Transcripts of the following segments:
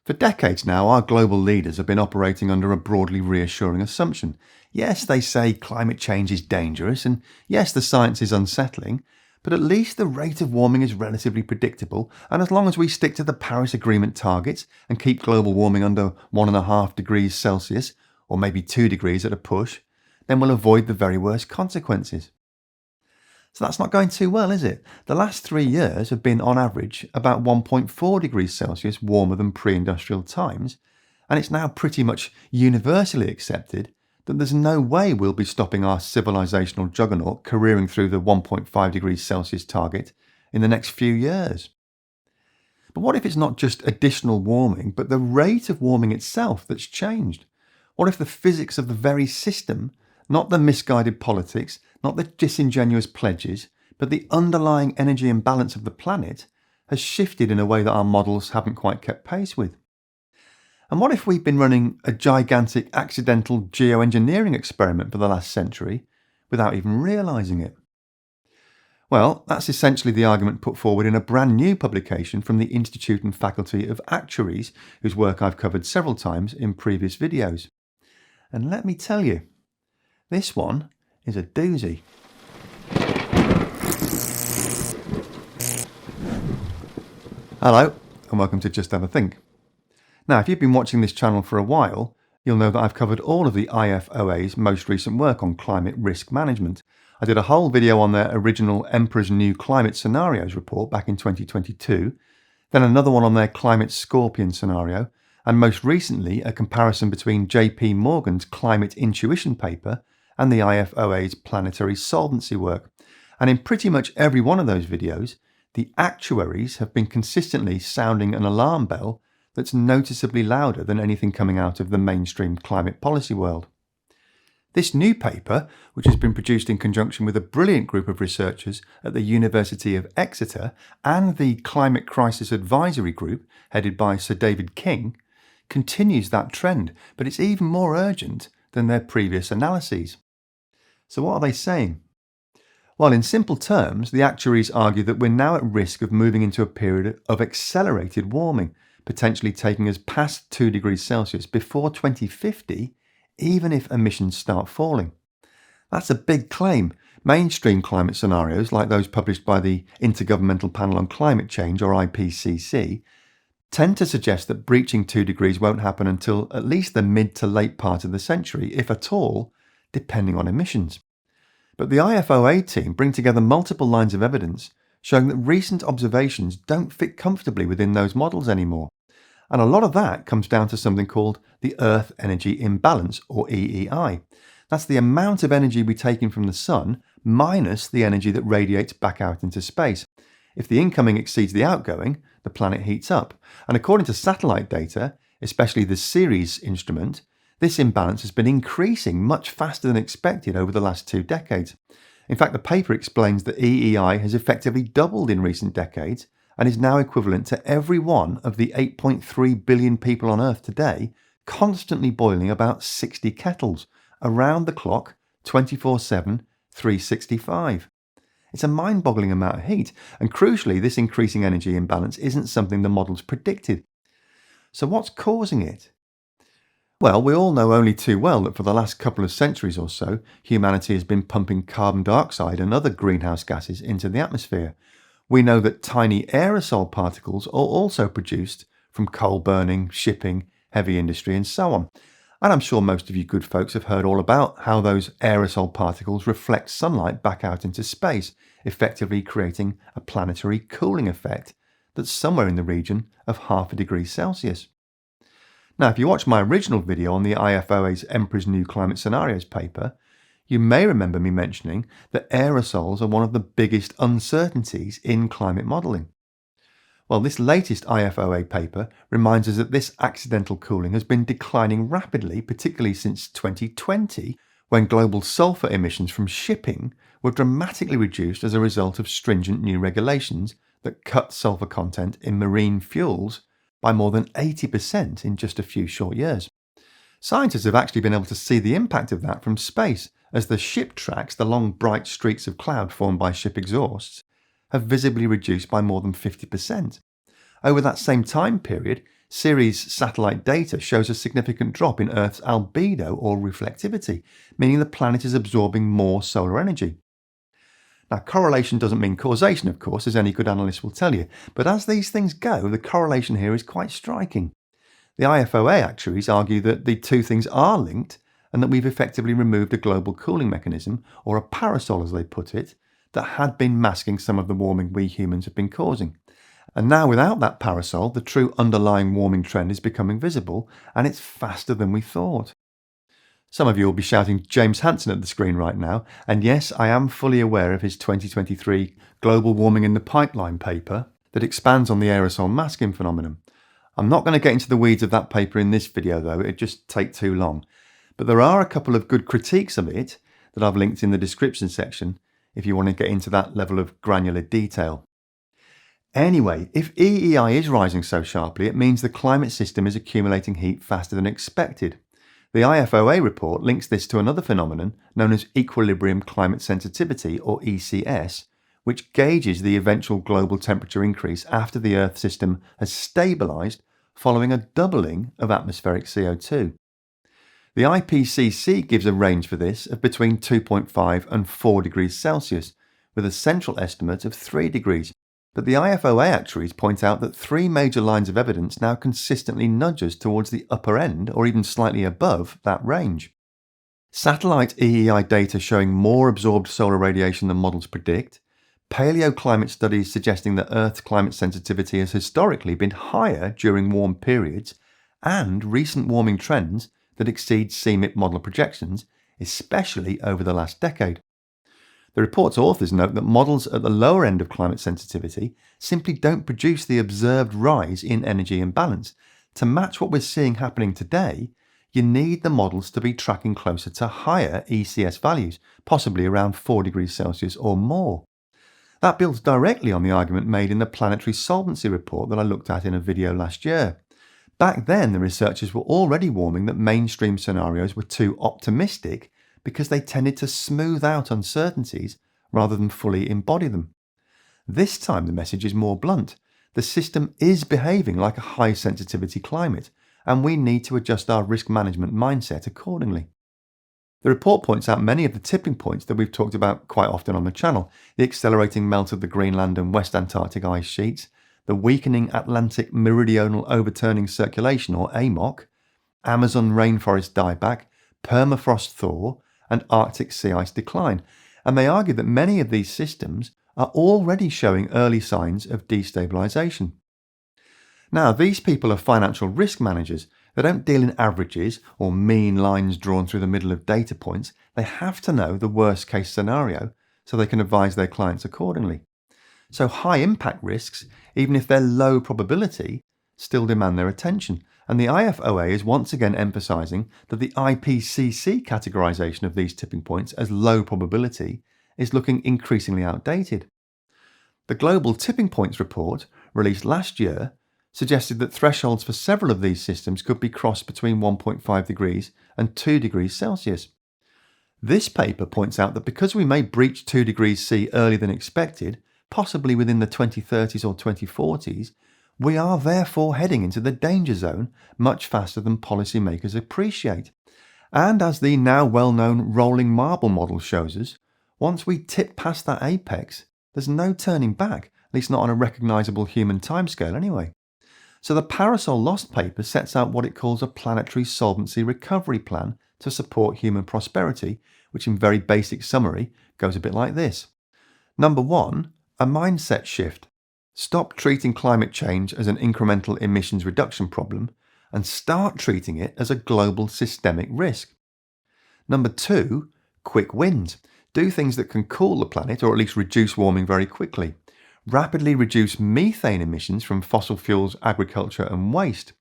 For decades now, our global leaders have been operating under a broadly reassuring assumption. Yes, they say climate change is dangerous, and yes, the science is unsettling, but at least the rate of warming is relatively predictable, and as long as we stick to the Paris Agreement targets and keep global warming under 1.5 degrees Celsius, or maybe 2 degrees at a push, then we'll avoid the very worst consequences. So that's not going too well, is it? The last 3 years have been, on average, about 1.4 degrees Celsius warmer than pre-industrial times, and it's now pretty much universally accepted that there's no way we'll be stopping our civilizational juggernaut careering through the 1.5 degrees Celsius target in the next few years. But what if it's not just additional warming, but the rate of warming itself that's changed? What if the physics of the very system, not the misguided politics, not the disingenuous pledges, but the underlying energy imbalance of the planet, has shifted in a way that our models haven't quite kept pace with? And what if we've been running a gigantic accidental geoengineering experiment for the last century without even realising it? Well, that's essentially the argument put forward in a brand new publication from the Institute and Faculty of Actuaries, whose work I've covered several times in previous videos. And let me tell you, this one is a doozy. Hello, and welcome to Just Have a Think. Now, if you've been watching this channel for a while, you'll know that I've covered all of the IFOA's most recent work on climate risk management. I did a whole video on their original Emperor's New Climate Scenarios report back in 2022, then another one on their Climate Scorpion scenario, and most recently a comparison between JP Morgan's Climate Intuition paper and the IFOA's Planetary Solvency work. And in pretty much every one of those videos, the actuaries have been consistently sounding an alarm bell that's noticeably louder than anything coming out of the mainstream climate policy world. This new paper, which has been produced in conjunction with a brilliant group of researchers at the University of Exeter and the Climate Crisis Advisory Group, headed by Sir David King, continues that trend, but it's even more urgent than their previous analyses. So what are they saying? Well, in simple terms, the actuaries argue that we're now at risk of moving into a period of accelerated warming, potentially taking us past 2 degrees Celsius before 2050, even if emissions start falling. That's a big claim. Mainstream climate scenarios, like those published by the Intergovernmental Panel on Climate Change, or IPCC, tend to suggest that breaching 2 degrees won't happen until at least the mid to late part of the century, if at all, depending on emissions. But the IFOA team bring together multiple lines of evidence showing that recent observations don't fit comfortably within those models anymore. And a lot of that comes down to something called the Earth Energy Imbalance, or EEI. That's the amount of energy we take in from the sun minus the energy that radiates back out into space. If the incoming exceeds the outgoing, the planet heats up. And according to satellite data, especially the Ceres instrument, this imbalance has been increasing much faster than expected over the last 2 decades. In fact, the paper explains that EEI has effectively doubled in recent decades and is now equivalent to every one of the 8.3 billion people on Earth today constantly boiling about 60 kettles, around the clock, 24/7, 365. It's a mind-boggling amount of heat, and crucially, this increasing energy imbalance isn't something the models predicted. So what's causing it? Well, we all know only too well that for the last couple of centuries or so, humanity has been pumping carbon dioxide and other greenhouse gases into the atmosphere. We know that tiny aerosol particles are also produced from coal burning, shipping, heavy industry and so on. And I'm sure most of you good folks have heard all about how those aerosol particles reflect sunlight back out into space, effectively creating a planetary cooling effect that's somewhere in the region of 0.5 degree Celsius. Now, if you watch my original video on the IFOA's Emperor's New Climate Scenarios paper, you may remember me mentioning that aerosols are one of the biggest uncertainties in climate modelling. Well, this latest IFOA paper reminds us that this accidental cooling has been declining rapidly, particularly since 2020, when global sulfur emissions from shipping were dramatically reduced as a result of stringent new regulations that cut sulfur content in marine fuels by more than 80% in just a few short years. Scientists have actually been able to see the impact of that from space, as the ship tracks, the long bright streaks of cloud formed by ship exhausts, have visibly reduced by more than 50%. Over that same time period, Ceres satellite data shows a significant drop in Earth's albedo or reflectivity, meaning the planet is absorbing more solar energy. Now, correlation doesn't mean causation, of course, as any good analyst will tell you, but as these things go, the correlation here is quite striking. The IFOA actuaries argue that the two things are linked and that we've effectively removed a global cooling mechanism, or a parasol as they put it, that had been masking some of the warming we humans have been causing. And now without that parasol, the true underlying warming trend is becoming visible, and it's faster than we thought. Some of you will be shouting James Hansen at the screen right now, and yes, I am fully aware of his 2023 Global Warming in the Pipeline paper that expands on the aerosol masking phenomenon. I'm not going to get into the weeds of that paper in this video though, it'd just take too long. But there are a couple of good critiques of it that I've linked in the description section if you want to get into that level of granular detail. Anyway, if EEI is rising so sharply, it means the climate system is accumulating heat faster than expected. The IFOA report links this to another phenomenon known as equilibrium climate sensitivity, or ECS, which gauges the eventual global temperature increase after the Earth system has stabilised following a doubling of atmospheric CO2. The IPCC gives a range for this of between 2.5 and 4 degrees Celsius, with a central estimate of 3 degrees. But the IFOA actuaries point out that three major lines of evidence now consistently nudge us towards the upper end, or even slightly above, that range. Satellite EEI data showing more absorbed solar radiation than models predict, paleoclimate studies suggesting that Earth's climate sensitivity has historically been higher during warm periods, and recent warming trends that exceed CMIP model projections, especially over the last decade. The report's authors note that models at the lower end of climate sensitivity simply don't produce the observed rise in energy imbalance. To match what we're seeing happening today, you need the models to be tracking closer to higher ECS values, possibly around 4 degrees Celsius or more. That builds directly on the argument made in the Planetary Solvency report that I looked at in a video last year. Back then, the researchers were already warning that mainstream scenarios were too optimistic because they tended to smooth out uncertainties rather than fully embody them. This time the message is more blunt. The system is behaving like a high sensitivity climate, and we need to adjust our risk management mindset accordingly. The report points out many of the tipping points that we've talked about quite often on the channel: the accelerating melt of the Greenland and West Antarctic ice sheets, the weakening Atlantic Meridional Overturning Circulation, or AMOC, Amazon rainforest dieback, permafrost thaw, and Arctic sea ice decline, and they argue that many of these systems are already showing early signs of destabilisation. Now, these people are financial risk managers. They don't deal in averages or mean lines drawn through the middle of data points. They have to know the worst case scenario so they can advise their clients accordingly. So high impact risks, even if they're low probability, still demand their attention. And the IFOA is once again emphasising that the IPCC categorisation of these tipping points as low probability is looking increasingly outdated. The Global Tipping Points report, released last year, suggested that thresholds for several of these systems could be crossed between 1.5 degrees and 2 degrees Celsius. This paper points out that because we may breach 2 degrees C earlier than expected, possibly within the 2030s or 2040s, we are therefore heading into the danger zone much faster than policymakers appreciate. And as the now well-known rolling marble model shows us, once we tip past that apex, there's no turning back, at least not on a recognisable human timescale anyway. So the Parasol Lost paper sets out what it calls a planetary solvency recovery plan to support human prosperity, which in very basic summary goes a bit like this. Number 1, a mindset shift. Stop treating climate change as an incremental emissions reduction problem and start treating it as a global systemic risk. Number 2, quick wins. Do things that can cool the planet or at least reduce warming very quickly. Rapidly reduce methane emissions from fossil fuels, agriculture and waste.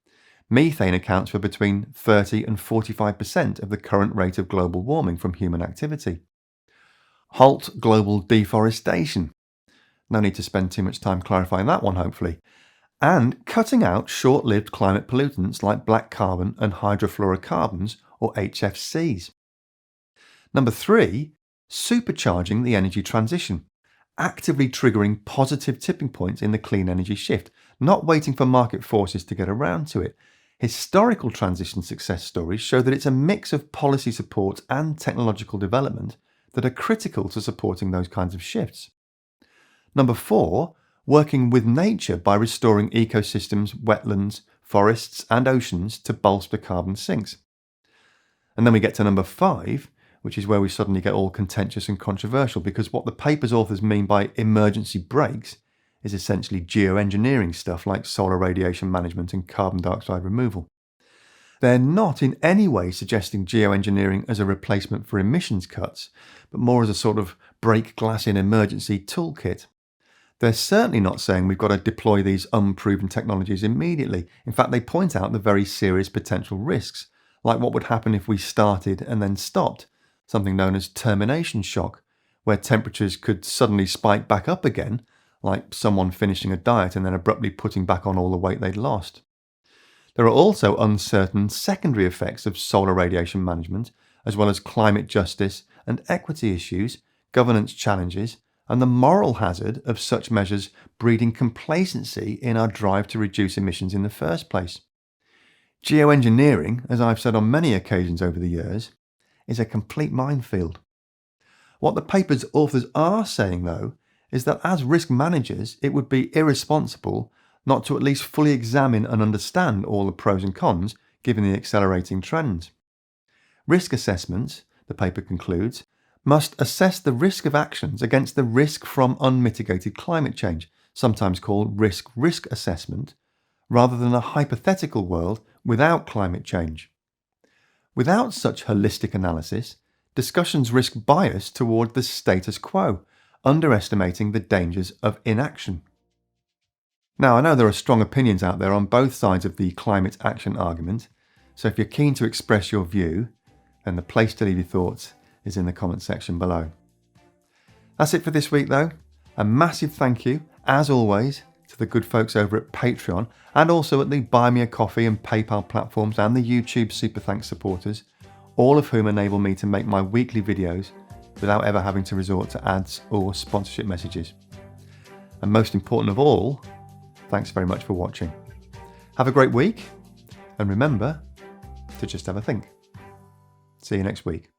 Methane accounts for between 30 and 45% of the current rate of global warming from human activity. Halt global deforestation. No need to spend too much time clarifying that one, hopefully. And cutting out short-lived climate pollutants like black carbon and hydrofluorocarbons, or HFCs. Number 3, supercharging the energy transition. Actively triggering positive tipping points in the clean energy shift, not waiting for market forces to get around to it. Historical transition success stories show that it's a mix of policy support and technological development that are critical to supporting those kinds of shifts. Number 4, working with nature by restoring ecosystems, wetlands, forests and oceans to bolster carbon sinks. And then we get to number 5, which is where we suddenly get all contentious and controversial, because what the paper's authors mean by emergency brakes is essentially geoengineering stuff like solar radiation management and carbon dioxide removal. They're not in any way suggesting geoengineering as a replacement for emissions cuts, but more as a sort of break glass in emergency toolkit. They're certainly not saying we've got to deploy these unproven technologies immediately. In fact, they point out the very serious potential risks, like what would happen if we started and then stopped, something known as termination shock, where temperatures could suddenly spike back up again, like someone finishing a diet and then abruptly putting back on all the weight they'd lost. There are also uncertain secondary effects of solar radiation management, as well as climate justice and equity issues, governance challenges, and the moral hazard of such measures breeding complacency in our drive to reduce emissions in the first place. Geoengineering, as I've said on many occasions over the years, is a complete minefield. What the paper's authors are saying, though, is that as risk managers, it would be irresponsible not to at least fully examine and understand all the pros and cons given the accelerating trends. Risk assessments, the paper concludes, must assess the risk of actions against the risk from unmitigated climate change, sometimes called risk assessment, rather than a hypothetical world without climate change. Without such holistic analysis, discussions risk bias toward the status quo, underestimating the dangers of inaction. Now, I know there are strong opinions out there on both sides of the climate action argument, so if you're keen to express your view, then the place to leave your thoughts is in the comment section below. That's it for this week though. A massive thank you, as always, to the good folks over at Patreon and also at the Buy Me a Coffee and PayPal platforms and the YouTube Super Thanks supporters, all of whom enable me to make my weekly videos without ever having to resort to ads or sponsorship messages. And most important of all, thanks very much for watching. Have a great week, and remember to just have a think. See you next week.